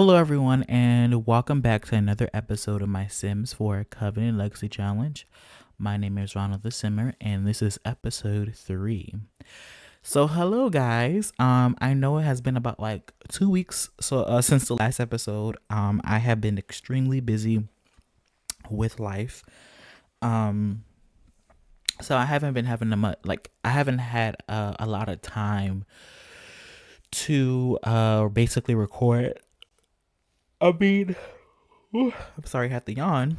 Hello, everyone, and welcome back to another episode of my Sims 4 Covenant Legacy Challenge. My name is Ronald the Simmer, and this is episode 3. So, hello, guys. I know it has been about like 2 weeks since the last episode. I have been extremely busy with life. Um, so I haven't been having I haven't had a lot of time to basically record. I mean, I'm sorry, I had to yawn.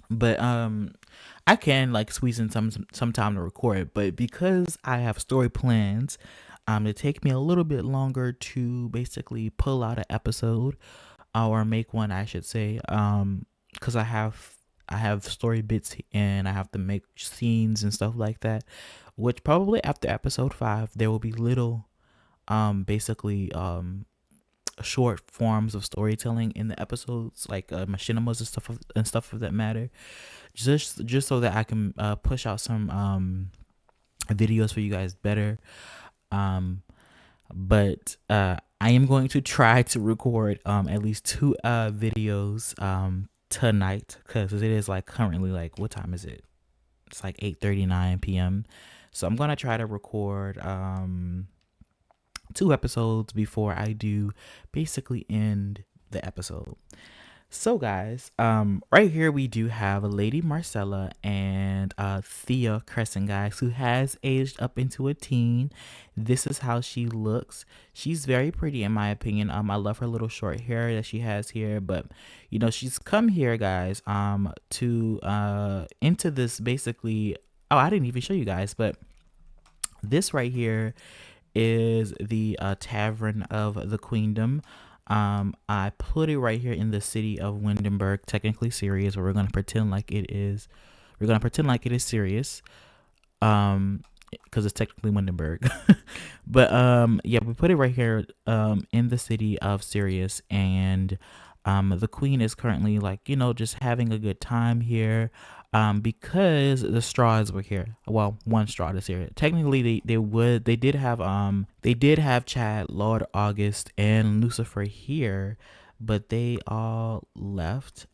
But I can like squeeze in some time to record, but because I have story plans, it take me a little bit longer to basically pull out an episode or make one, I should say, because I have story bits and I have to make scenes and stuff like that, which probably after episode 5 there will be little basically short forms of storytelling in the episodes, like machinimas and stuff of that matter, just so that I can push out some videos for you guys better. Um, but I am going to try to record at least 2 videos tonight, because it is like currently, like, what time is it? It's like 8:39 p.m. So I'm gonna try to record 2 episodes before I do basically end the episode. So, guys, right here we do have Lady Marcella and Thea Crescent, guys, who has aged up into a teen. This is how she looks. She's very pretty in my opinion. I love her little short hair that she has here, but she's come here, guys, to into this basically. Oh, I didn't even show you guys, but this right here is the Tavern of the Queendom. I put it right here in the city of Windenburg, technically Sirius, where we're gonna pretend like it is. We're gonna pretend like it is Sirius, because it's technically Windenburg. But yeah, we put it right here, in the city of Sirius, and the queen is currently, like, just having a good time here. Because the straws were here. Well, one straw is here. Technically, they did have Chad, Lord August, and Lucifer here, but they all left.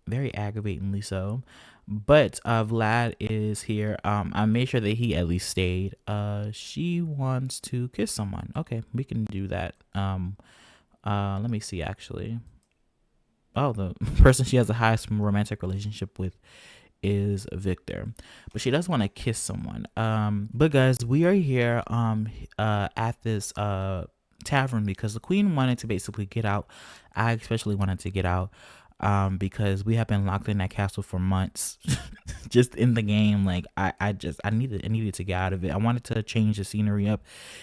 Very aggravatingly so. But Vlad is here. I made sure that he at least stayed. She wants to kiss someone. Okay, we can do that. Let me see actually. Oh, the person she has the highest romantic relationship with is Victor, but she does want to kiss someone. But guys, we are here at this tavern because the queen wanted to basically get out. I especially wanted to get out because we have been locked in that castle for months, just in the game. Like I needed to get out of it. I wanted to change the scenery up.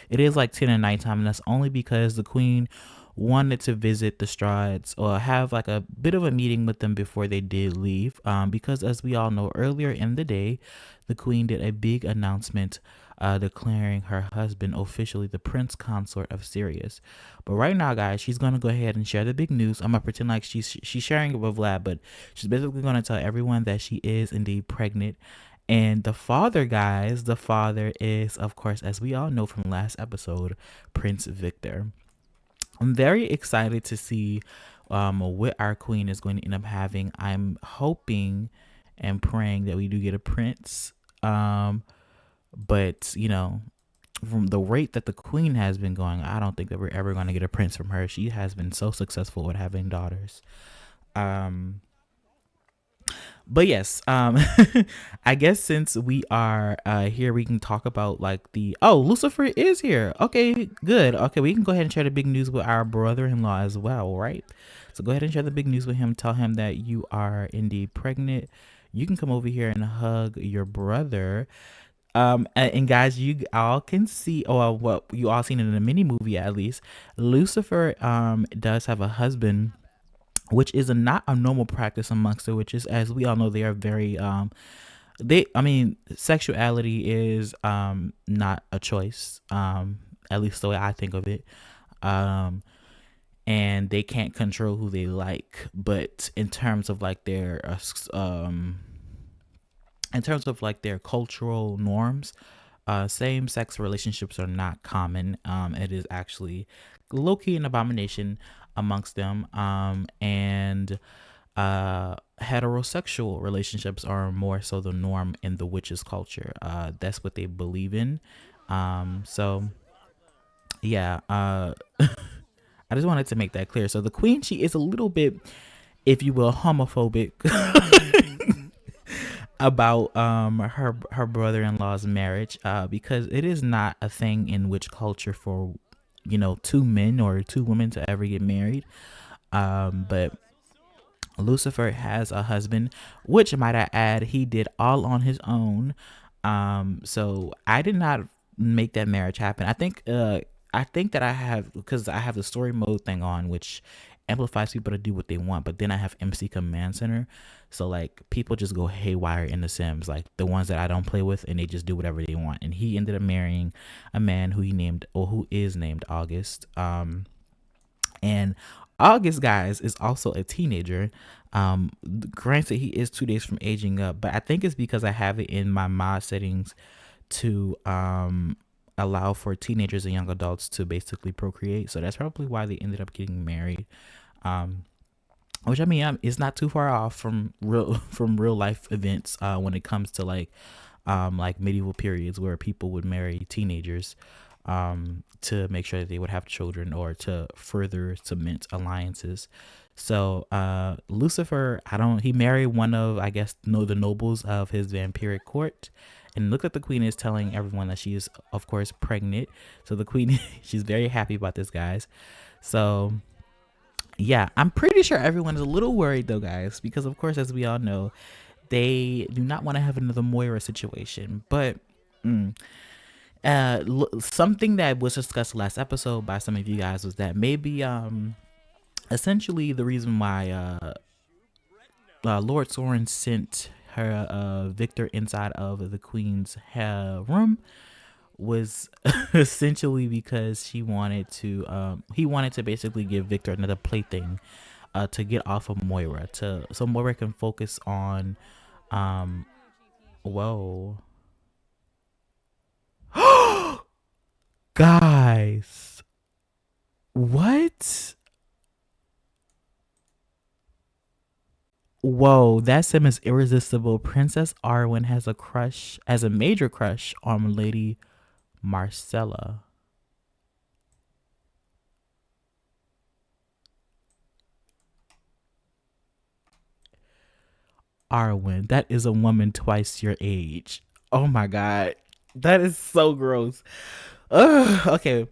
It is like 10 at nighttime, and that's only because the queen wanted to visit the Strides or have like a bit of a meeting with them before they did leave. Because as we all know, earlier in the day, the queen did a big announcement declaring her husband officially the prince consort of Sirius. But right now, guys, she's gonna go ahead and share the big news. I'm gonna pretend like she's sharing it with Vlad, but she's basically gonna tell everyone that she is indeed pregnant. And the father, guys, the father is, of course, as we all know from last episode, Prince Victor. I'm very excited to see what our queen is going to end up having. I'm hoping and praying that we do get a prince. But from the rate that the queen has been going, I don't think that we're ever going to get a prince from her. She has been so successful with having daughters. Um, but yes, I guess since we are here, we can talk about like Lucifer is here. Okay, good. Okay, we can go ahead and share the big news with our brother-in-law as well, right? So go ahead and share the big news with him. Tell him that you are indeed pregnant. You can come over here and hug your brother. And guys, you all can see, or what you all seen in the mini movie at least, Lucifer does have a husband, which is not a normal practice amongst the witches. As we all know, they are very sexuality is not a choice, at least the way I think of it. um and they can't control who they like, but in terms of like their cultural norms, same-sex relationships are not common. It is actually low-key an abomination. amongst them. And heterosexual relationships are more so the norm in the witches culture. That's what they believe in. So yeah, I just wanted to make that clear. So the queen, she is a little bit, if you will, homophobic about her brother-in-law's marriage, because it is not a thing in which culture for two men or two women to ever get married. But Lucifer has a husband, which might I add, he did all on his own. So I did not make that marriage happen. I think that I have, because I have the story mode thing on, which amplifies people to do what they want. But then I have MC Command Center, so like people just go haywire in The Sims, like the ones that I don't play with, and they just do whatever they want. And he ended up marrying a man who he named, or who is named August. And August, guys, is also a teenager. Granted, he is 2 days from aging up, but I think it's because I have it in my mod settings to allow for teenagers and young adults to basically procreate. So that's probably why they ended up getting married. Um, which I mean, it's not too far off from real life events when it comes to like medieval periods where people would marry teenagers to make sure that they would have children or to further cement alliances. So Lucifer, he married one of, I guess, the nobles of his vampiric court. And look at the queen is telling everyone that she is, of course, pregnant. So the queen, she's very happy about this, guys. So yeah, I'm pretty sure everyone is a little worried though, guys, because of course, as we all know, they do not want to have another Moira situation. But something that was discussed last episode by some of you guys was that maybe essentially the reason why Lord Soren sent her Victor inside of the queen's room was essentially because he wanted to basically give Victor another plaything to get off of Moira, so Moira can focus on whoa. Guys, what? Whoa, that sim is irresistible. Princess Arwen has a major crush on Lady Marcella. Arwen, that is a woman twice your age. Oh my god. That is so gross. Ugh, okay.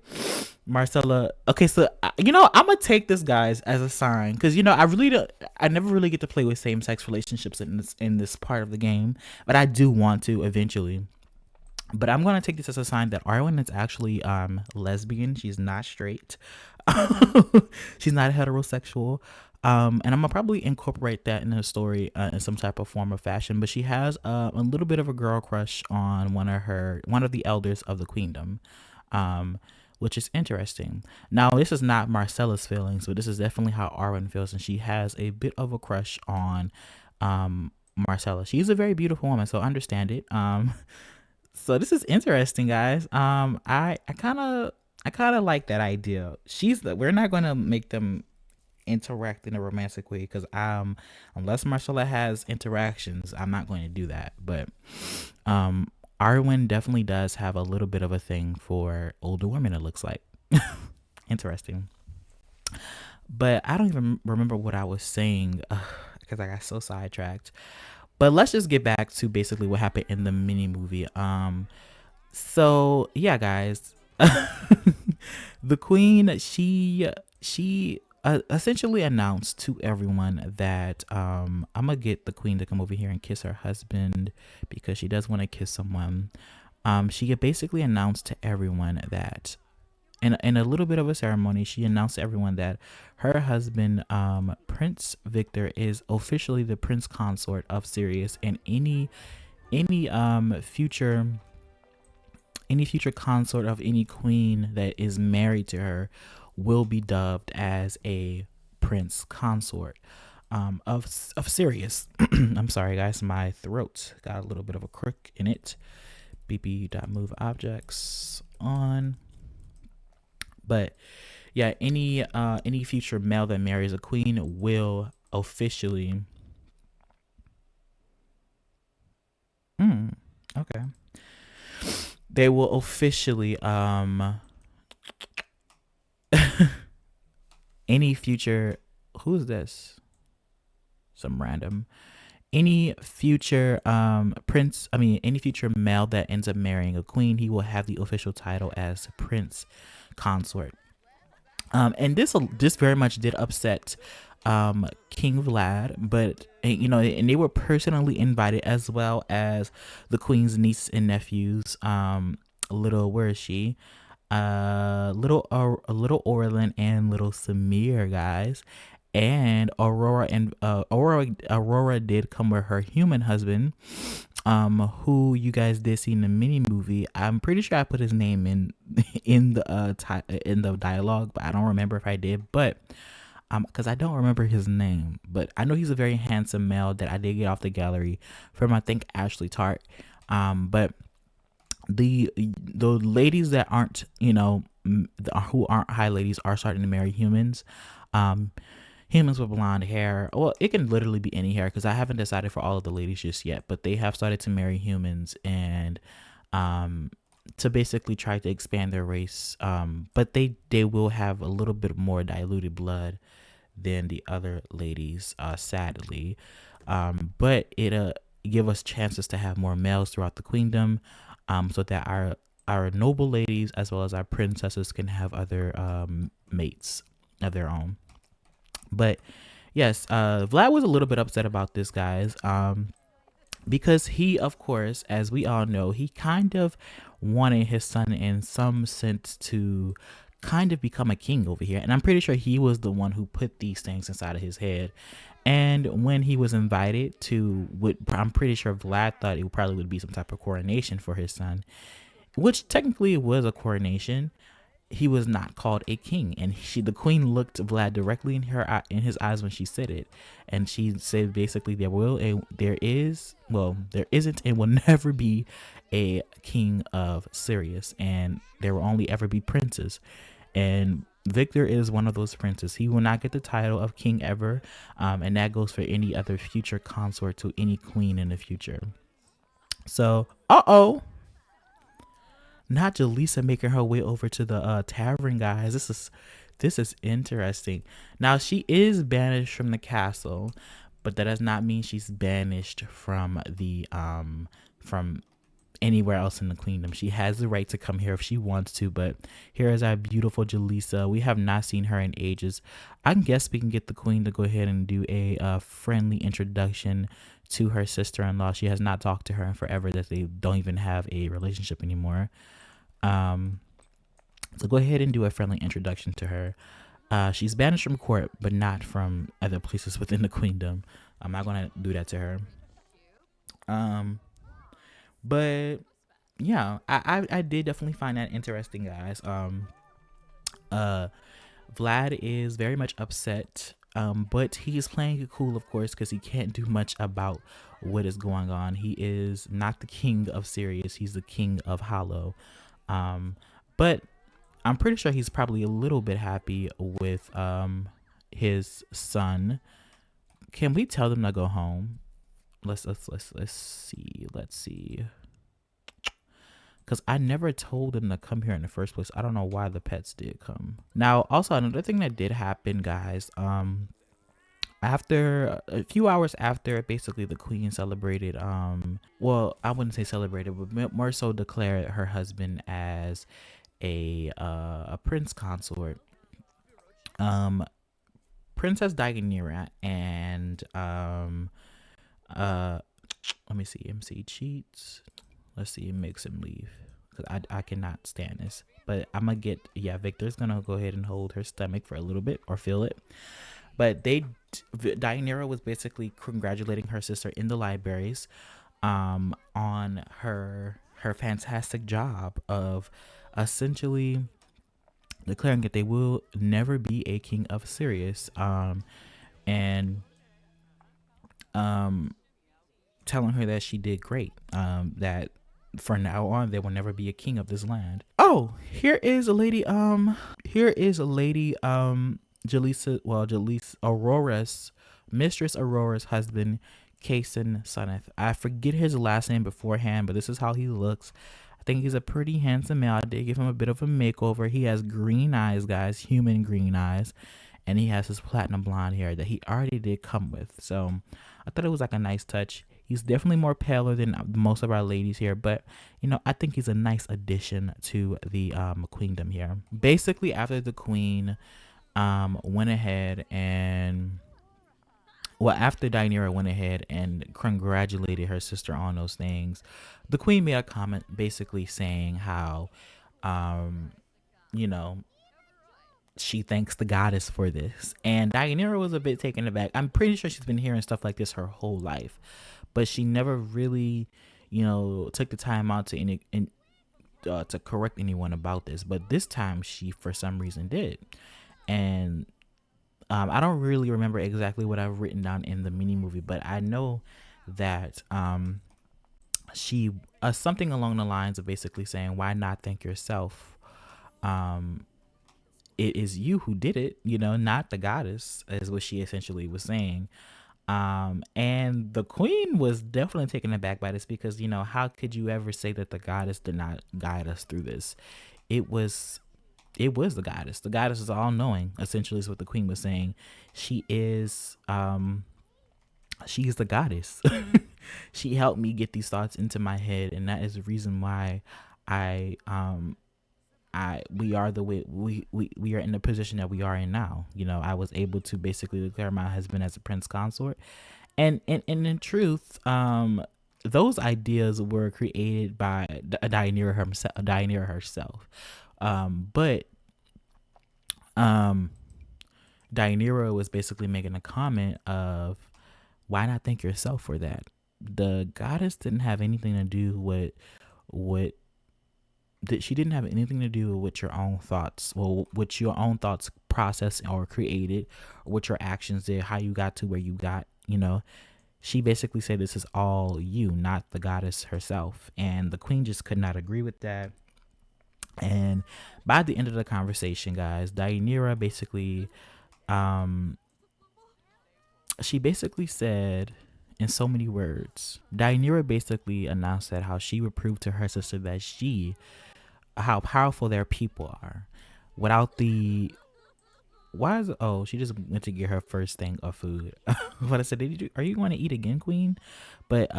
Marcella. Okay, so I'm gonna take this, guys, as a sign, because I never really get to play with same sex relationships in this part of the game, but I do want to eventually. But I'm gonna take this as a sign that Arwen is actually lesbian. She's not straight. She's not heterosexual. And I'm gonna probably incorporate that in the story in some type of form or fashion. But she has a little bit of a girl crush on one of the elders of the queendom, which is interesting. Now, this is not Marcella's feelings, but this is definitely how Arwen feels, and she has a bit of a crush on Marcella. She's a very beautiful woman, so understand it. So this is interesting, guys. I kind of like that idea. We're not gonna make them interact in a romantic way, because unless Marcella has interactions, I'm not going to do that. But Arwen definitely does have a little bit of a thing for older women, it looks like. Interesting. But I don't even remember what I was saying because I got so sidetracked. But let's just get back to basically what happened in the mini movie. So yeah, guys, the queen, she essentially announced to everyone that I'm gonna get the queen to come over here and kiss her husband because she does want to kiss someone. She basically announced to everyone that in a little bit of a ceremony, she announced to everyone that her husband, Prince Victor, is officially the prince consort of Sirius, and any future consort of any queen that is married to her will be dubbed as a prince consort of Sirius. I'm sorry, guys, my throat got a little bit of a crook in it. BP.move objects on. But yeah, any future male that marries a queen will officially mm, okay. They will officially any future who's this? Some random any future prince, I mean any future male that ends up marrying a queen, he will have the official title as prince consort. And this very much did upset King Vlad, but you know, and they were personally invited as well as the queen's niece and nephews. Little where is she? Little Orlin and little Samir, guys. And Aurora did come with her human husband, who you guys did see in the mini movie. I'm pretty sure I put his name in in the in the dialogue, but I don't remember if I did. But because I don't remember his name, but I know he's a very handsome male that I did get off the gallery from, I think, Ashley Tart. But the ladies that aren't, you know, who aren't high ladies are starting to marry humans. Um, Humans with blonde hair. Well, it can literally be any hair because I haven't decided for all of the ladies just yet, but they have started to marry humans and um to basically try to expand their race. But they will have a little bit more diluted blood than the other ladies, sadly. But it give us chances to have more males throughout the queendom, so that our noble ladies as well as our princesses can have other mates of their own. But yes, Vlad was a little bit upset about this, guys, because he, of course, as we all know, he kind of wanted his son in some sense to kind of become a king over here. And I'm pretty sure he was the one who put these things inside of his head. And when he was invited to what I'm pretty sure Vlad thought it probably would be some type of coronation for his son, which technically it was a coronation, he was not called a king. And the queen looked Vlad directly in in his eyes when she said it, and she said basically there isn't and will never be a king of Sirius, and there will only ever be princes. And Victor is one of those princes. He will not get the title of king ever, and that goes for any other future consort to any queen in the future. So, not Jaleesa making her way over to the tavern, guys. This is interesting. Now she is banished from the castle, but that does not mean she's banished from anywhere else in the queendom. She has the right to come here if she wants to, but here is our beautiful Jaleesa. We have not seen her in ages. I guess we can get the queen to go ahead and do a friendly introduction to her sister-in-law. She has not talked to her in forever, that they don't even have a relationship anymore. Um, so go ahead and do a friendly introduction to her. She's banished from court, but not from other places within the queendom. I'm not gonna do that to her. Um, but yeah, I did definitely find that interesting, guys. Uh, Vlad is very much upset. But he's playing it cool, of course, because he can't do much about what is going on. He is not the king of Sirius. He's the king of Hollow. Um, but I'm pretty sure he's probably a little bit happy with his son. Can we tell them to go home? Let's see. Let's see. Because I never told them to come here in the first place. I don't know why the pets did come. Now, also another thing that did happen, guys. After a few hours after basically the queen celebrated, well, I wouldn't say celebrated, but more so declared her husband as a prince consort. um Princess Daiganira and uh let me see, MC cheats. Let's see, makes him leave because I cannot stand this. But I'm gonna get, yeah, Victor's gonna go ahead and hold her stomach for a little bit or feel it. But Daiganira was basically congratulating her sister in the libraries on her fantastic job of essentially declaring that they will never be a king of Sirius, and um telling her that she did great, that For now on, there will never be a king of this land. Oh, here is a lady. Here is a lady. Jalisa Aurora's Mistress Aurora's husband, Kason Sunneth. I forget his last name beforehand, but this is how he looks. I think he's a pretty handsome male. I did give him a bit of a makeover. He has green eyes, guys, human green eyes, and he has his platinum blonde hair that he already did come with. So I thought it was like a nice touch. He's definitely more paler than most of our ladies here, but I think he's a nice addition to the queendom here. Basically, after the queen went ahead and after Dynira went ahead and congratulated her sister on those things, the queen made a comment basically saying how, you know, she thanks the goddess for this. And Dynira was a bit taken aback. I'm pretty sure she's been hearing stuff like this her whole life, but she never really, took the time out to correct anyone about this. But this time she, for some reason, did. And I don't really remember exactly what I've written down in the mini movie, but I know that she something along the lines of basically saying, "Why not thank yourself? It is you who did it, not the goddess," is what she essentially was saying. And the queen was definitely taken aback by this because, how could you ever say that the goddess did not guide us through this? It was the goddess. The goddess is all knowing, essentially, is what the queen was saying. She is the goddess. She helped me get these thoughts into my head, and that is the reason why we are the way we are in the position that we are in now. I was able to basically declare my husband as a prince consort, and in truth, those ideas were created by Dynira herself. But Dynira was basically making a comment of, why not thank yourself for that? The goddess didn't have anything to do with what that she didn't have anything to do with your own thoughts, well, what your own thoughts processed or created, or what your actions did, how you got to where you got. She basically said this is all you, not the goddess herself. And the queen just could not agree with that. And by the end of the conversation, guys, Dynira basically she basically said, in so many words, Dynira basically announced that how she would prove to her sister that how powerful their people are without the she just went to get her first thing of food. But I said, are you going to eat again, queen? But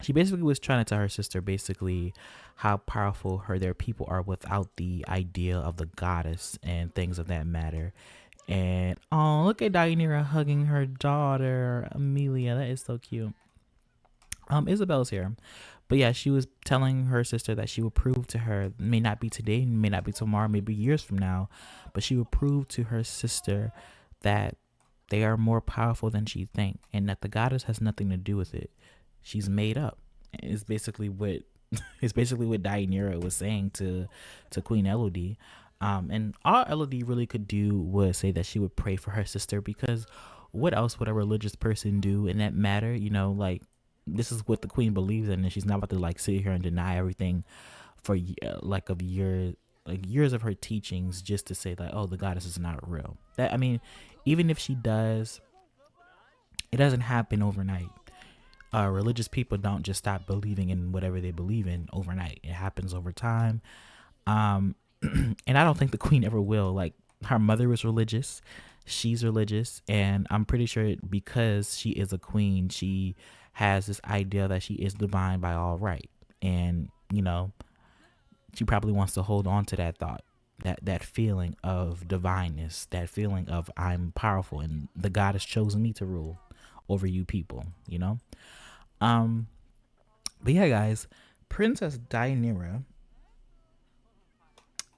she basically was trying to tell her sister basically how powerful their people are without the idea of the goddess and things of that matter. And look at Dynira hugging her daughter Amelia. That is so cute. Isabel's here. But yeah, she was telling her sister that she would prove to her, may not be today, may not be tomorrow, maybe years from now, but she would prove to her sister that they are more powerful than she think, and that the goddess has nothing to do with it. She's made up. It's basically what Dynira was saying to Queen Elodie. And all Elodie really could do was say that she would pray for her sister, because what else would a religious person do in that matter? Like, this is what the queen believes in, and she's not about to like sit here and deny everything for years of her teachings just to say that, oh, the goddess is not real. That, I mean, even if she does, it doesn't happen overnight. Religious people don't just stop believing in whatever they believe in overnight. It happens over time. And I don't think the queen ever will. Like, her mother was religious, she's religious, and I'm pretty sure because she is a queen, she has this idea that she is divine by all right. And she probably wants to hold on to that thought, that feeling of divineness, that feeling of, I'm powerful and the God has chosen me to rule over you people. But yeah, guys, Princess Dynira,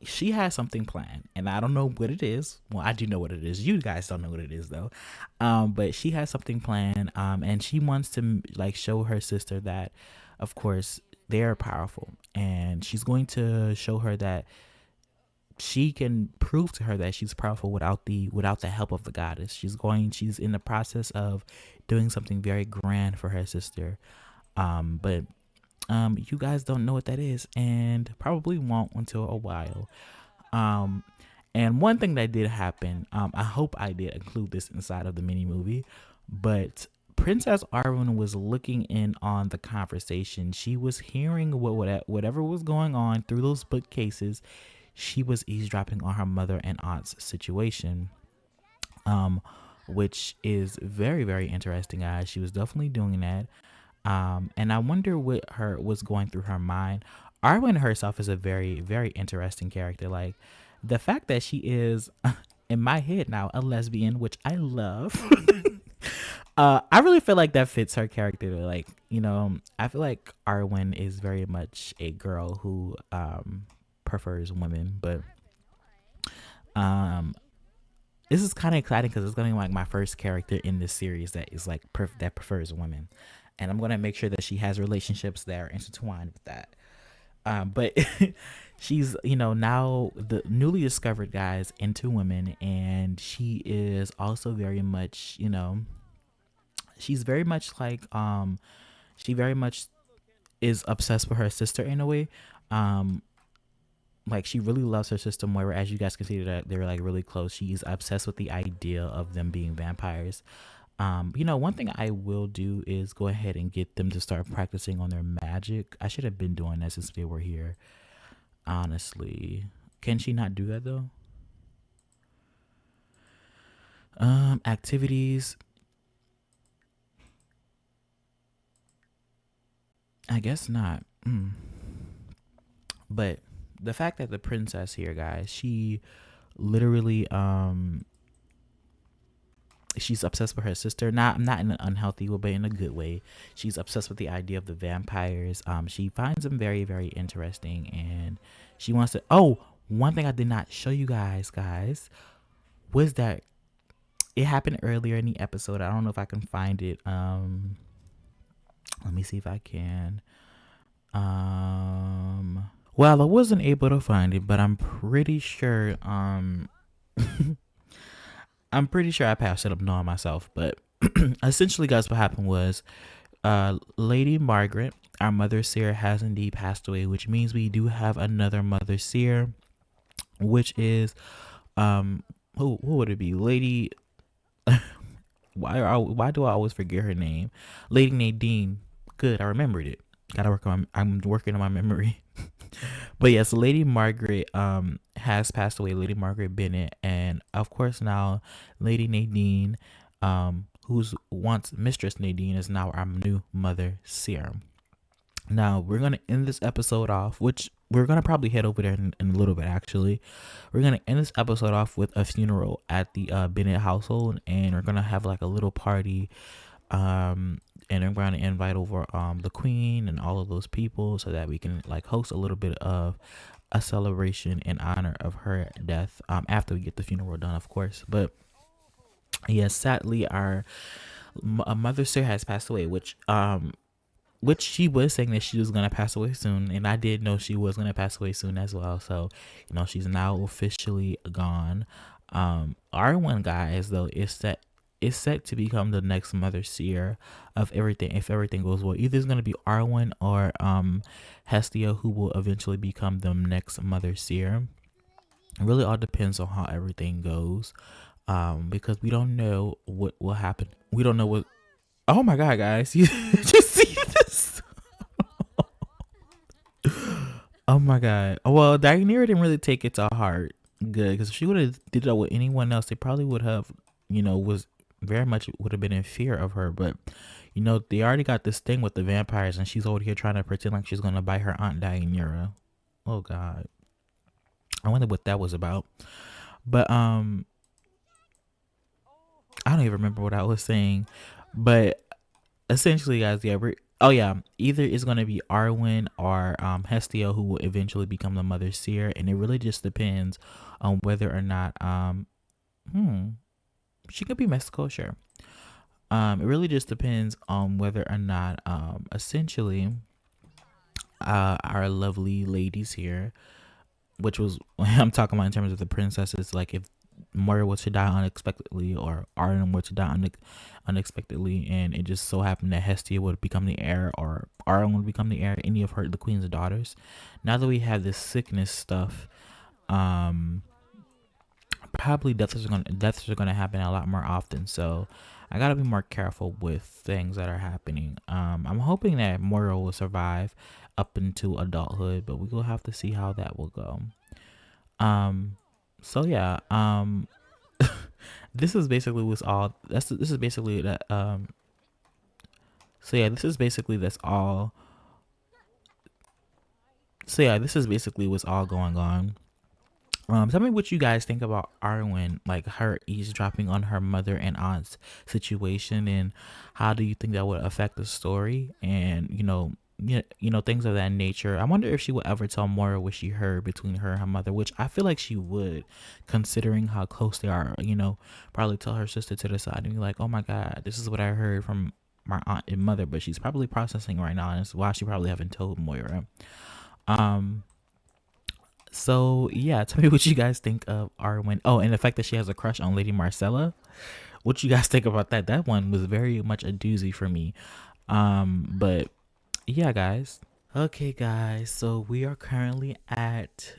she has something planned, and I don't know what it is. Well, I do know what it is. You guys don't know what it is, though. But she has something planned, and she wants to like show her sister that, of course, they're powerful, and she's going to show her that she can prove to her that she's powerful without the help of the goddess. She's in the process of doing something very grand for her sister. But you guys don't know what that is, and probably won't until a while. Um, and one thing that did happen, I hope I did include this inside of the mini movie, but Princess Arwen was looking in on the conversation. She was hearing whatever was going on through those bookcases. She was eavesdropping on her mother and aunt's situation, um, which is very, very interesting, guys. She was definitely doing that. And I wonder what her was going through her mind. Arwen herself is a very, very interesting character. Like the fact that she is, in my head now, a lesbian, which I love. I really feel like that fits her character. Like, I feel like Arwen is very much a girl who prefers women, but um this is kind of exciting because it's going to be like my first character in this series that is like that prefers women, and I'm going to make sure that she has relationships that are intertwined with that. But she's now the newly discovered guys into women, and she is also very much she's very much like she very much is obsessed with her sister in a way. Um, like she really loves her sister Moira. As you guys can see that they're like really close. She's obsessed with the idea of them being vampires. One thing I will do is go ahead and get them to start practicing on their magic. I should have been doing that since they were here. Honestly, can she not do that though? Activities. I guess not. But the fact that the princess here, guys, she literally she's obsessed with her sister. Not in an unhealthy way, but in a good way. She's obsessed with the idea of the vampires. She finds them very, very interesting, and she wants to. Oh, one thing I did not show you guys, was that it happened earlier in the episode. I don't know if I can find it. Let me see if I can. Well, I wasn't able to find it, but I'm pretty sure. I'm pretty sure I passed it up knowing myself, but essentially, guys, what happened was, Lady Margaret, our mother seer, has indeed passed away, which means we do have another mother seer, which is, who would it be? Lady, why do I always forget her name? Lady Nadine. Good, I remembered it. Gotta work on. I'm working on my memory. But yes, Lady Margaret has passed away. Lady Margaret Bennett, and of course now Lady Nadine, who's once Mistress Nadine, is now our new mother seer. Now we're gonna end this episode off, which we're gonna probably head over there in a little bit. Actually, we're gonna end this episode off with a funeral at the Bennett household, and we're gonna have like a little party. And I'm going to invite over the queen and all of those people so that we can like host a little bit of a celebration in honor of her death after we get the funeral done, of course. But yes, sadly, our mother sir has passed away, which she was saying that she was gonna pass away soon, and I did know she was gonna pass away soon as well. So she's now officially gone. R1, guys, though, is set to become the next mother seer of everything if everything goes well. Either it's going to be Arwen or Hestia, who will eventually become the next mother seer. It really all depends on how everything goes, because we don't know what will happen. We don't know what. Oh my god, guys, you just see this. Oh my god. Well, Rhaenyra didn't really take it to heart good, because if she would have did that with anyone else, they probably would have was very much would have been in fear of her. But they already got this thing with the vampires, and she's over here trying to pretend like she's gonna bite her aunt Rhaenyra. Oh god, I wonder what that was about. But I don't even remember what I was saying. But essentially, guys, yeah, either it's gonna be Arwen or Hestia, who will eventually become the mother seer, and it really just depends on whether or not she could be Mexico, sure. It really just depends on whether or not, essentially, our lovely ladies here, which was I'm talking about in terms of the princesses, like if Moira was to die unexpectedly, or Arden were to die unexpectedly, and it just so happened that Hestia would become the heir, or Arden would become the heir, any of the queen's daughters. Now that we have this sickness stuff, um, probably deaths are gonna happen a lot more often. So I gotta be more careful with things that are happening. I'm hoping that Moira will survive up into adulthood, but we will have to see how that will go. Um, so yeah, this is basically what's all. This is basically that. So yeah, this is basically that's all. So yeah, this is basically what's all going on. Tell me what you guys think about Arwen, like her eavesdropping on her mother and aunt's situation, and how do you think that would affect the story, and things of that nature. I wonder if she would ever tell Moira what she heard between her and her mother, which I feel like she would, considering how close they are. Probably tell her sister to the side and be like, "Oh my God, this is what I heard from my aunt and mother," but she's probably processing right now, and it's why she probably haven't told Moira. Um, so yeah, tell me what you guys think of Arwen. Oh, and the fact that she has a crush on Lady Marcella. What you guys think about that? That one was very much a doozy for me. But yeah, guys. Okay, guys. So we are currently at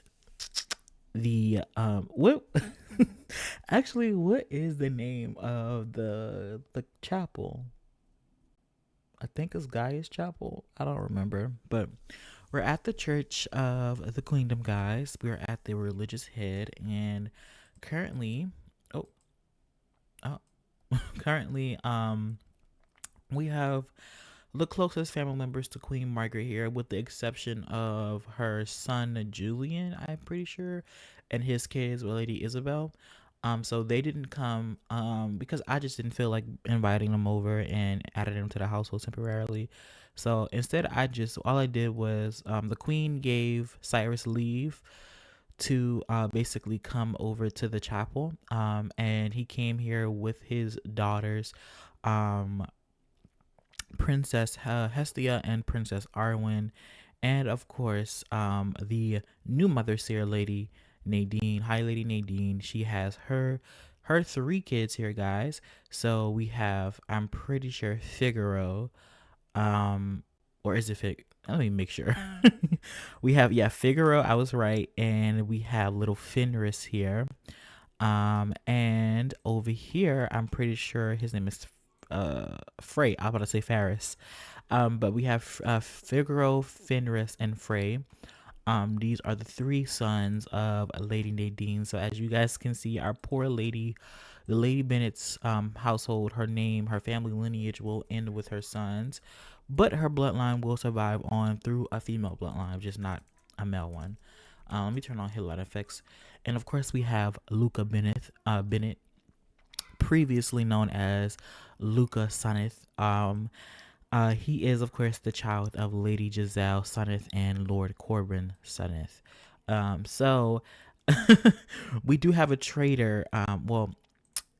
the what actually, what is the name of the chapel? I think it's Gaia's Chapel. I don't remember, but we're at the Church of the Queendom, guys. We're at the religious head, and currently, oh, oh currently, we have the closest family members to Queen Margaret here, with the exception of her son Julian, I'm pretty sure, and his kids with Lady Isabel. So they didn't come because I just didn't feel like inviting them over and adding them to the household temporarily. So instead, all I did was the Queen gave Cyrus leave to basically come over to the chapel, and he came here with his daughters. Um, Princess Hestia and Princess Arwen, and of course, the new Mother Seer Lady Nadine. Hi, Lady Nadine. She has her three kids here, guys. So we have, I'm pretty sure, Figaro, or is it Fig? Let me make sure. We have, yeah, Figaro. I was right, and we have little Fenris here. And over here, I'm pretty sure his name is Frey. I'm about to say Faris. But we have Figaro, Fenris, and Frey. These are the three sons of Lady Nadine. So as you guys can see, our poor lady, the Lady Bennett's household, her family lineage will end with her sons, but her bloodline will survive on through a female bloodline, just not a male one. Let me turn on hit light effects, and of course we have Luca Bennett, previously known as Luca Sonneth. He is, of course, the child of Lady Giselle Sonneth and Lord Corbin Sonneth. So we do have a traitor. Well,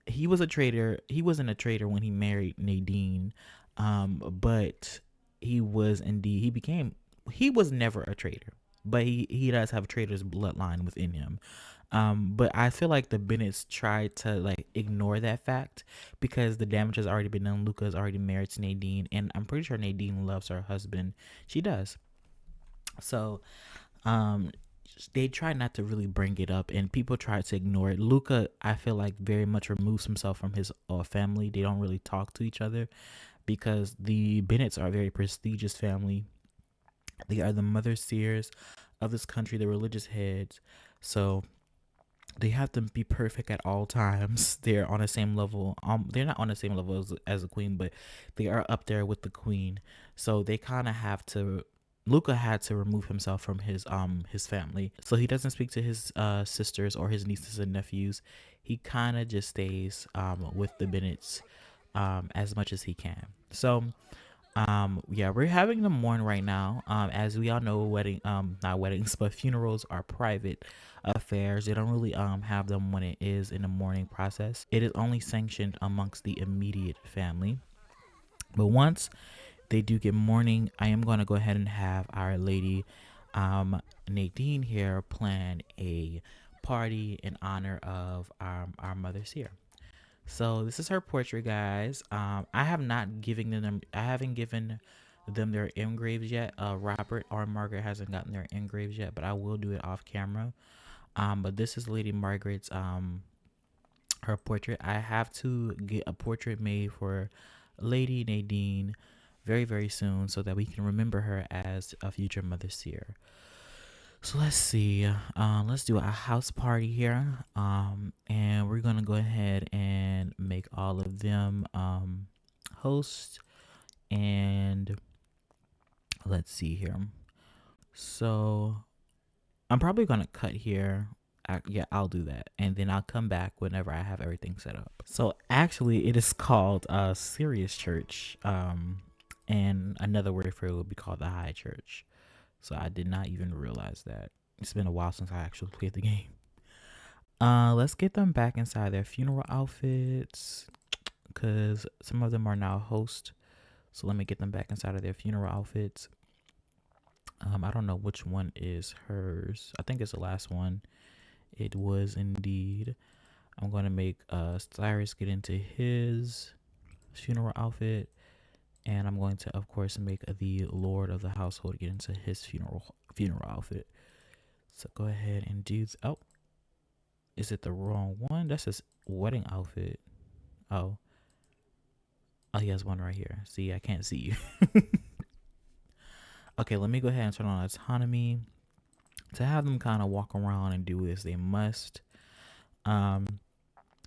he was a traitor. He wasn't a traitor when he married Nadine, but he was indeed. He was never a traitor, but he does have a traitor's bloodline within him. But I feel like the Bennetts tried to like ignore that fact because the damage has already been done. Luca is already married to Nadine, and I'm pretty sure Nadine loves her husband. She does. So, um, they try not to really bring it up, and people try to ignore it. Luca, I feel like, very much removes himself from his family. They don't really talk to each other because the Bennetts are a very prestigious family. They are the mother seers of this country, the religious heads. So they have to be perfect at all times. They're on the same level. They're not on the same level as the queen, but they are up there with the queen. So they kind of have to. Luca had to remove himself from his family, so he doesn't speak to his sisters or his nieces and nephews. He kind of just stays with the Bennetts as much as he can. So yeah, we're having them mourn right now. As we all know, not weddings, but funerals are private affairs. They don't really have them when it is in the mourning process. It is only sanctioned amongst the immediate family. But once they do get mourning, I am going to go ahead and have our lady Nadine here plan a party in honor of our mothers here. So this is her portrait, guys. I have not given them. I haven't given them their engraves yet. Robert or Margaret hasn't gotten their engraves yet, but I will do it off camera. But this is Lady Margaret's her portrait. I have to get a portrait made for Lady Nadine very, very soon so that we can remember her as a future mother seer. So let's see. Let's do a house party here. And we're gonna go ahead and make all of them hosts. And let's see here. So I'm probably gonna cut here. Yeah, I'll do that, and then I'll come back whenever I have everything set up. So actually, it is called Sirius Church. And another word for it would be called the High Church. So I did not even realize that. It's been a while since I actually played the game. Let's get them back inside their funeral outfits, because some of them are now hosts. So let me get them back inside of their funeral outfits. I don't know which one is hers. I think it's the last one. It was indeed. I'm going to make Cyrus get into his funeral outfit. And I'm going to, of course, make the Lord of the household get into his funeral outfit. So go ahead and do. Oh, is it the wrong one? That's his wedding outfit. Oh, he has one right here. See, I can't see you. Okay, let me go ahead and turn on autonomy to have them kind of walk around and do as they must.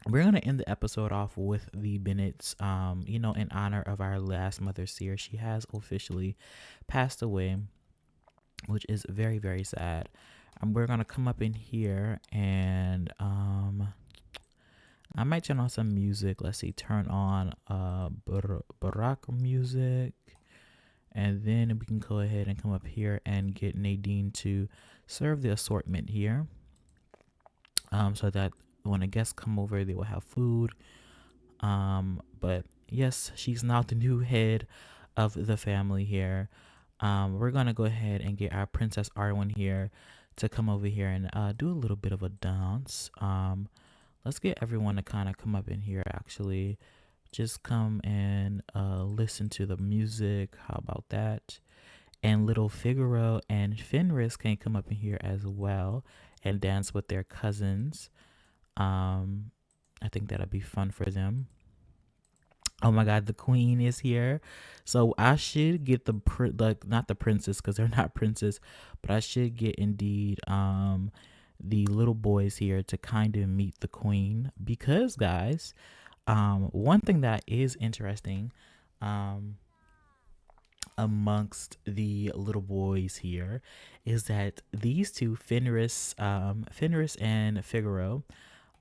We're going to end the episode off with the Bennetts, in honor of our last mother seer. She has officially passed away, which is very, very sad. We're going to come up in here and I might turn on some music. Let's see, turn on Baroque music. And then we can go ahead and come up here and get Nadine to serve the assortment here. So that when a guest come over, they will have food. But yes, she's now the new head of the family here. We're going to go ahead and get our Princess Arwen here to come over here and do a little bit of a dance. Let's get everyone to kind of come up in here, actually. Just come and listen to the music. How about that? And little Figaro and Fenris can come up in here as well and dance with their cousins. I think that'll be fun for them. Oh my God, the queen is here. So I should get not the princess, because they're not princes, but I should get indeed the little boys here to kind of meet the queen, because guys, one thing that is interesting amongst the little boys here is that these two, Fenris and Figaro,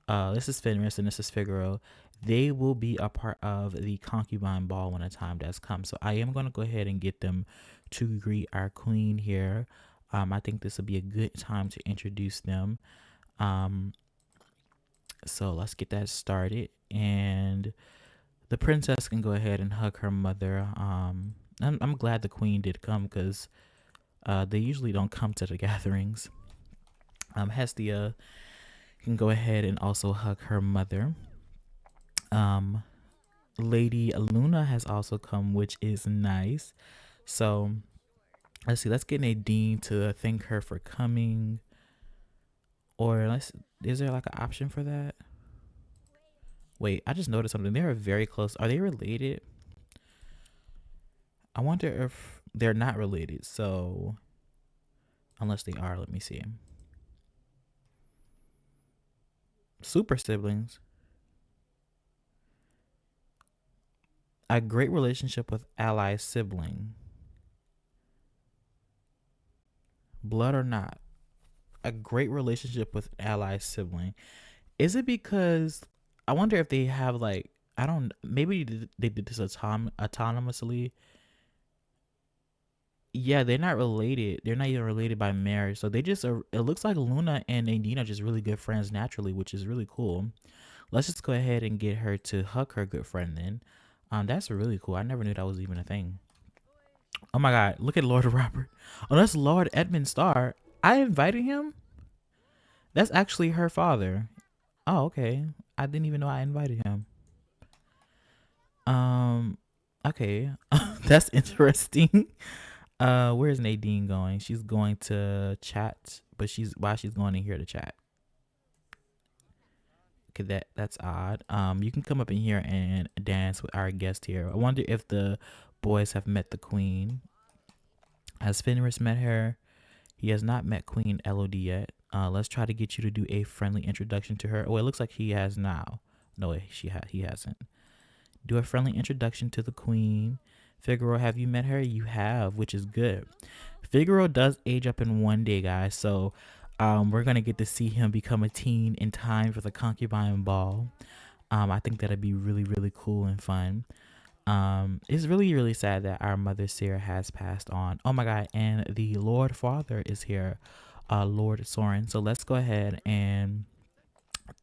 this is Fenris and this is Figaro, they will be a part of the concubine ball when the time does come. So I am going to go ahead and get them to greet our queen here. I think this will be a good time to introduce them. So let's get that started. And the princess can go ahead and hug her mother. I'm glad the queen did come, because they usually don't come to the gatherings. Hestia can go ahead and also hug her mother. Lady Luna has also come, which is nice. So let's see. Let's get Nadine to thank her for coming. Or is there like an option for that? Wait, I just noticed something. They're very close. Are they related? I wonder if they're not related. So unless they are, let me see. Super siblings. A great relationship with ally sibling. Blood or not. A great relationship with ally sibling. Is it because I wonder if they have maybe they did this autonomously. Yeah, they're not related. They're not even related by marriage. So they just it looks like Luna and Nadine are just really good friends naturally, which is really cool. Let's just go ahead and get her to hug her good friend then. That's really cool. I never knew that was even a thing. Oh my God, look at Lord Robert. Oh, that's Lord Edmund Starr. I invited him. That's actually her father. Oh, okay. I didn't even know I invited him. Um, okay. That's interesting. Where's Nadine going? She's going to chat, but she's going in here to chat. Okay, that's odd. You can come up in here and dance with our guest here. I wonder if the boys have met the queen. Has Fenris met her? He has not met Queen Elodie yet. Let's try to get you to do a friendly introduction to her. Oh, it looks like he has now. No, he hasn't. Do a friendly introduction to the queen. Figaro, have you met her? You have, which is good. Figaro does age up in one day, guys. So we're going to get to see him become a teen in time for the concubine ball. I think that'd be really, really cool and fun. It's really, really sad that our mother Sarah has passed on. Oh my God. And the Lord Father is here, Lord Soren. So let's go ahead and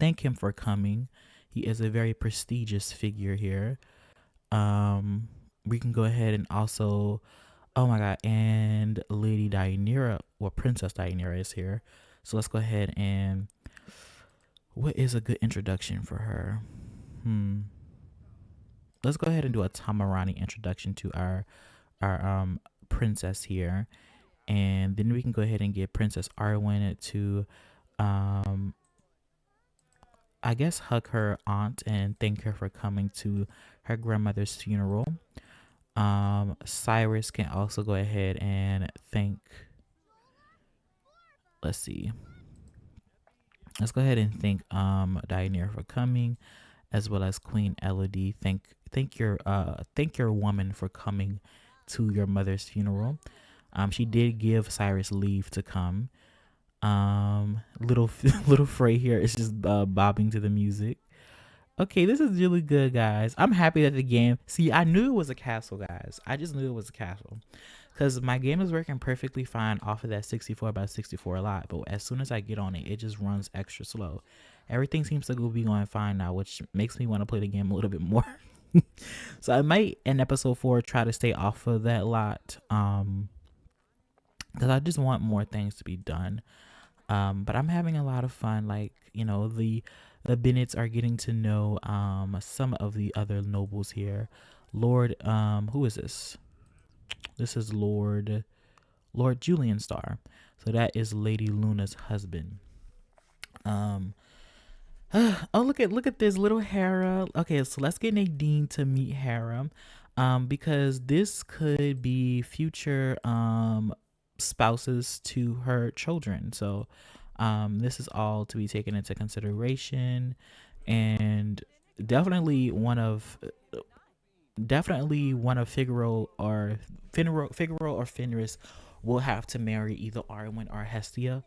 thank him for coming. He is a very prestigious figure here. We can go ahead and also, oh my God, and Lady Dianira, or Princess Dianira is here. So let's go ahead and, what is a good introduction for her? Let's go ahead and do a Tamarani introduction to our princess here, and then we can go ahead and get Princess Arwen to, um, I guess, hug her aunt and thank her for coming to her grandmother's funeral. Cyrus can also go ahead and thank. Let's see. Let's go ahead and thank Dianira for coming, as well as Queen Elodie. Thank your woman for coming to your mother's funeral. She did give Cyrus leave to come. Little little Frey here is just bobbing to the music. Okay, this is really good, guys. I'm happy that the game. See, I knew it was a castle, guys. I just knew it was a castle, because my game is working perfectly fine off of that 64 by 64 lot. But as soon as I get on it, it just runs extra slow. Everything seems to be going fine now, which makes me want to play the game a little bit more. So I might in episode 4 try to stay off of that lot, because I just want more things to be done. But I'm having a lot of fun. Like, the Bennets are getting to know some of the other nobles here. Lord, who is this? This is Lord Julian Star. So that is Lady Luna's husband. Oh, look at this little Hera. Okay, so let's get Nadine to meet Hera, because this could be future spouses to her children. So this is all to be taken into consideration, and definitely one of Figaro or Fenris will have to marry either Arwen or Hestia.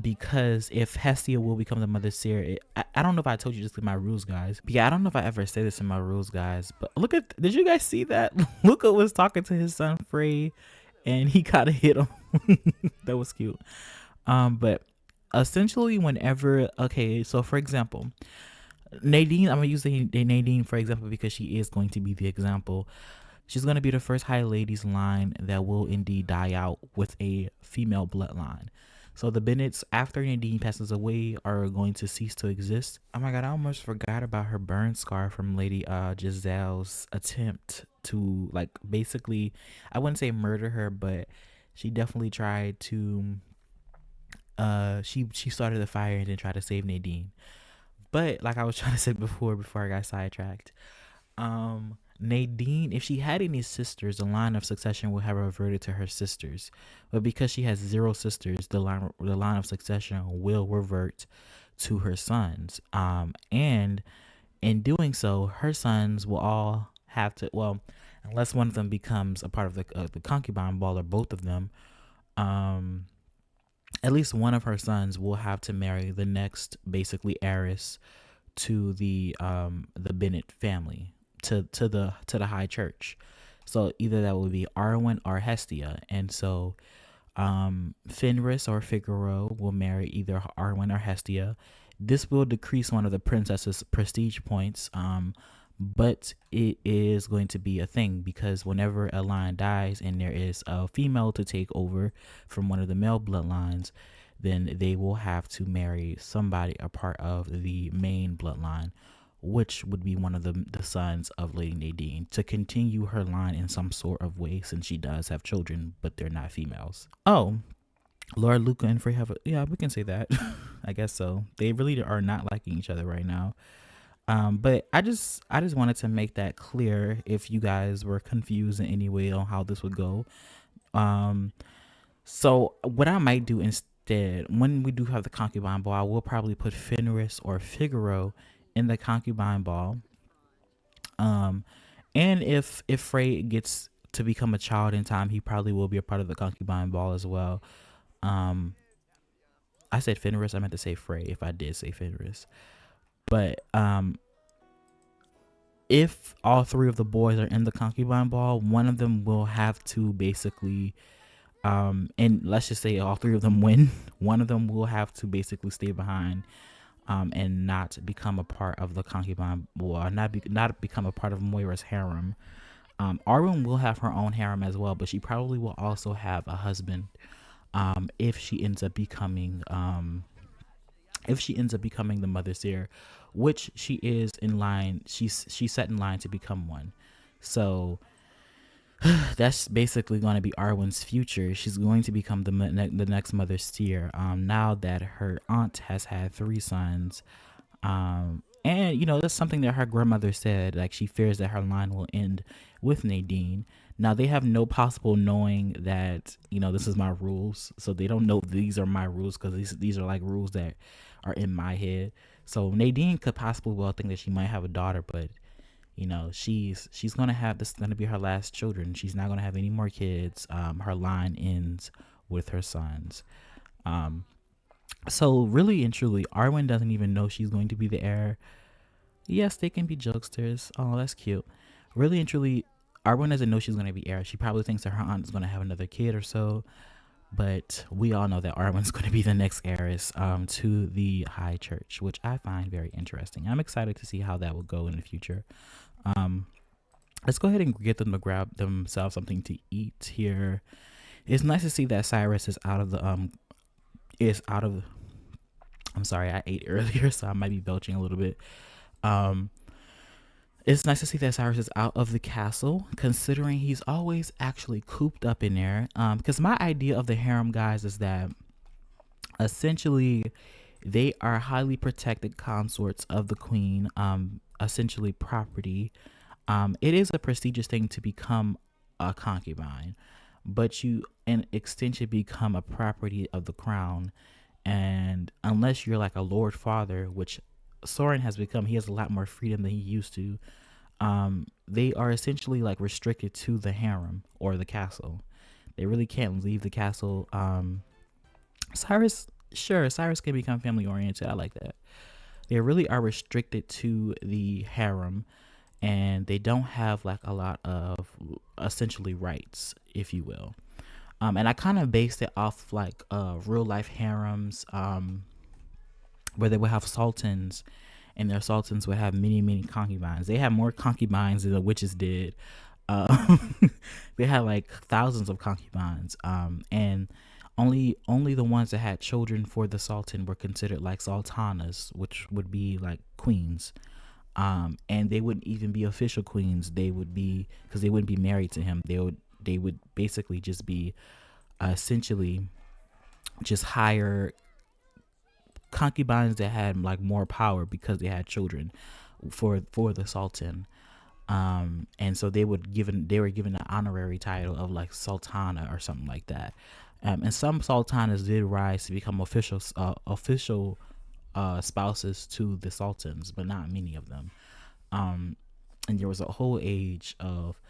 Because if Hestia will become the mother seer, I don't know if I told you this in my rules, guys. But yeah, I don't know if I ever say this in my rules, guys. But did you guys see that? Luca was talking to his son Frey, and he kind of hit him. That was cute. But essentially, okay, so for example, Nadine, I'm gonna use the Nadine for example because she is going to be the example. She's gonna be the first High Ladies line that will indeed die out with a female bloodline. So the Bennets, after Nadine passes away, are going to cease to exist. Oh my God, I almost forgot about her burn scar from Lady Giselle's attempt to, like, basically, I wouldn't say murder her, but she definitely tried to. She started the fire and then tried to save Nadine. But like I was trying to say before I got sidetracked, Nadine, if she had any sisters, the line of succession would have reverted to her sisters. But because she has 0 sisters, the line of succession will revert to her sons. And in doing so, her sons will all have to, well, unless one of them becomes a part of the concubine ball, or both of them, at least one of her sons will have to marry the next basically heiress to the Bennett family, to the high church. So either that would be Arwen or Hestia. And so Fenris or Figaro will marry either Arwen or Hestia. This will decrease one of the princess's prestige points, but it is going to be a thing, because whenever a line dies and there is a female to take over from one of the male bloodlines, then they will have to marry somebody a part of the main bloodline, which would be one of the sons of Lady Nadine, to continue her line in some sort of way, since she does have children, but they're not females. Oh, Lord Luca and Frey have yeah, we can say that. I guess so. They really are not liking each other right now. But I just wanted to make that clear if you guys were confused in any way on how this would go. Um, so what I might do instead, when we do have the concubine ball, I will probably put Fenris or Figaro in the concubine ball. Um, and if Frey gets to become a child in time, he probably will be a part of the concubine ball as well. Um, I said Fenris. I meant to say Frey if I did say Fenris. But if all three of the boys are in the concubine ball, one of them will have to basically, and let's just say all three of them win. One of them will have to basically stay behind, and not become a part of the concubine, or not become a part of Moira's harem. Arwen will have her own harem as well, but she probably will also have a husband, if she ends up becoming the mother seer, which she is in line. She's set in line to become one. So that's basically going to be Arwen's future. She's going to become the next mother seer. Now that her aunt has had three sons, and that's something that her grandmother said. Like, she fears that her line will end with Nadine. Now they have no possible knowing that this is my rules, so they don't know these are my rules, because these are like rules that are in my head. So Nadine could possibly well think that she might have a daughter, but she's gonna have this is gonna be her last children. She's not gonna have any more kids. Her line ends with her sons. Um, so really and truly, Arwen doesn't even know she's going to be the heir. Yes, they can be jokesters. Oh, that's cute. Really and truly, Arwen doesn't know she's going to be heir. She probably thinks that her aunt is going to have another kid or so. But we all know that Arwen's going to be the next heiress, to the High Church, which I find very interesting. I'm excited to see how that will go in the future. Um, let's go ahead and get them to grab themselves something to eat here. It's nice to see that Cyrus is out of the I'm sorry, I ate earlier, so I might be belching a little bit. Um, it's nice to see that Cyrus is out of the castle, considering he's always actually cooped up in there. Because my idea of the harem, guys, is that essentially they are highly protected consorts of the queen, essentially property. It is a prestigious thing to become a concubine, but you, in extension, become a property of the crown. And unless you're like a lord father, which Soren has become, he has a lot more freedom than he used to. They are essentially like restricted to the harem or the castle. They really can't leave the castle. Cyrus can become family oriented. I like that. They really are restricted to the harem, and they don't have like a lot of essentially rights, if you will. And I kind of based it off like real life harems, where they would have sultans, and their sultans would have many, many concubines. They had more concubines than the witches did. They had like thousands of concubines, and only the ones that had children for the sultan were considered like sultanas, which would be like queens. And they wouldn't even be official queens. They would be, because they wouldn't be married to him. They would basically just be essentially just hire concubines that had like more power because they had children for the sultan. And so they were given the honorary title of like sultana or something like that. And some sultanas did rise to become official spouses to the sultans, but not many of them. And there was a whole age of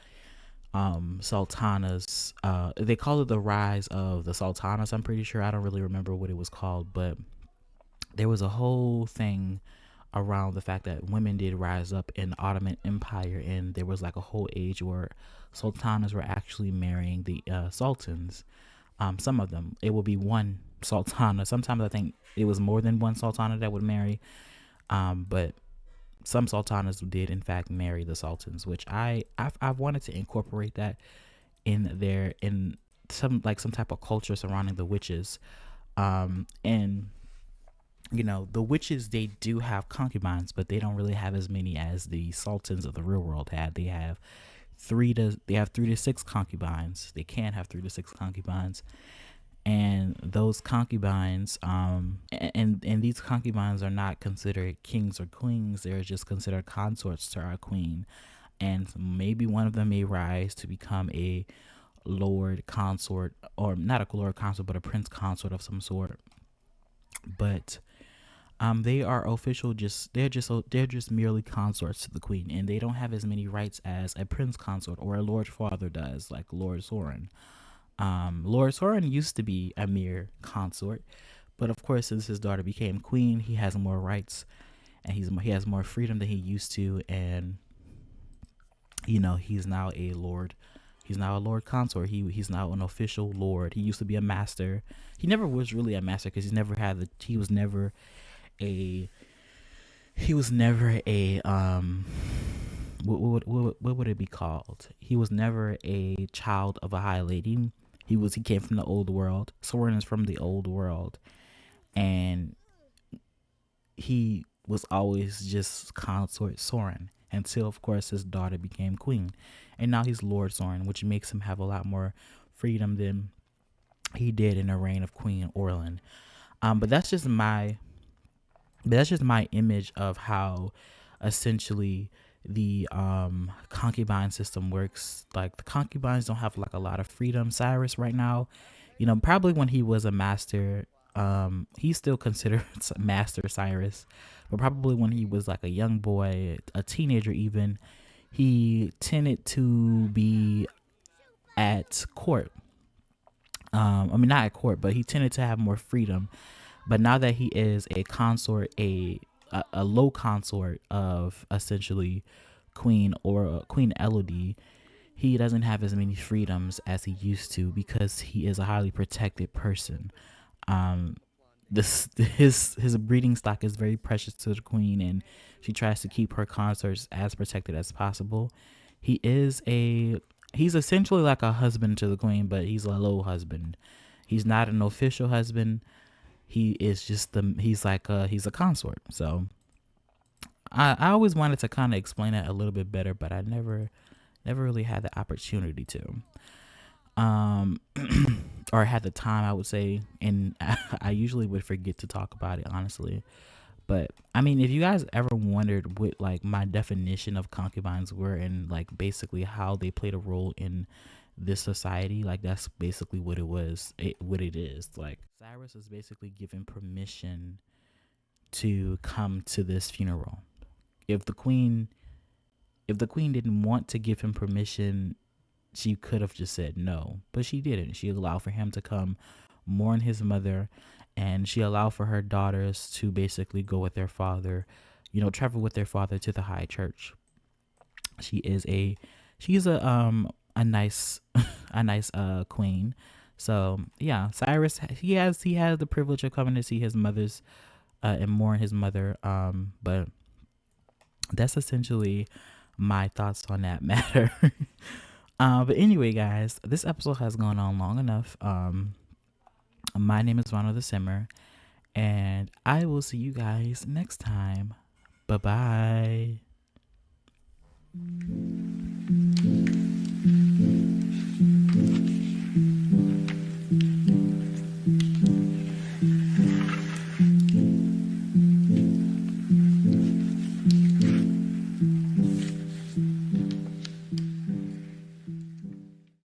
sultanas. They call it the rise of the sultanas, I'm pretty sure. I don't really remember what it was called, but there was a whole thing around the fact that women did rise up in the Ottoman Empire, and there was like a whole age where sultanas were actually marrying the sultans. Some of them, it would be one sultana. Sometimes I think it was more than one sultana that would marry, but some sultanas did in fact marry the sultans, which I've wanted to incorporate that in some type of culture surrounding the witches. And the witches, they do have concubines, but they don't really have as many as the sultans of the real world had. They have 3 to 6 concubines. They can have 3 to 6 concubines, and those concubines, and these concubines are not considered kings or queens. They're just considered consorts to our queen, and maybe one of them may rise to become a lord consort, or not a lord consort, but a prince consort of some sort. But they are official. They're just merely consorts to the queen, and they don't have as many rights as a prince consort or a lord father does, like Lord Soren. Lord Soren used to be a mere consort, but of course, since his daughter became queen, he has more rights, and he has more freedom than he used to, and he's now a lord. He's now a lord consort. He's now an official lord. He used to be a master. He never was really a master because he was never a what would it be called? He was never a child of a high lady. He came from the old world. Soren is from the old world, and he was always just consort Soren until, of course, his daughter became queen, and now he's Lord Soren, which makes him have a lot more freedom than he did in the reign of Queen Orlin. But that's just my image of how essentially the concubine system works. Like, the concubines don't have like a lot of freedom. Cyrus right now, probably when he was a master, he's still considered Master Cyrus, but probably when he was like a young boy, a teenager even, he tended to be at court. I mean, not at court, but he tended to have more freedom. But now that he is a consort, a low consort of essentially Queen Elodie, he doesn't have as many freedoms as he used to because he is a highly protected person. Um, this his breeding stock is very precious to the queen, and she tries to keep her consorts as protected as possible. He is a he's essentially like a husband to the queen, but he's a low husband. He's not an official husband. He is just he's a consort. So I always wanted to kind of explain that a little bit better, but I never really had the opportunity to. Um, or had the time, I would say, and I usually would forget to talk about it, honestly. But I mean, if you guys ever wondered what like my definition of concubines were, and like basically how they played a role in this society, like that's basically what what it is. Like, Cyrus was basically given permission to come to this funeral. If the queen if the queen didn't want to give him permission, she could have just said no, but she didn't. She allowed for him to come mourn his mother, and she allowed for her daughters to basically go with their father, travel with their father to the high church. She is a nice a nice queen. So yeah, Cyrus, he has the privilege of coming to see his mother's and mourn his mother. But that's essentially my thoughts on that matter. But anyway, guys, this episode has gone on long enough. My name is Ronald the Simmer, and I will see you guys next time. Bye bye.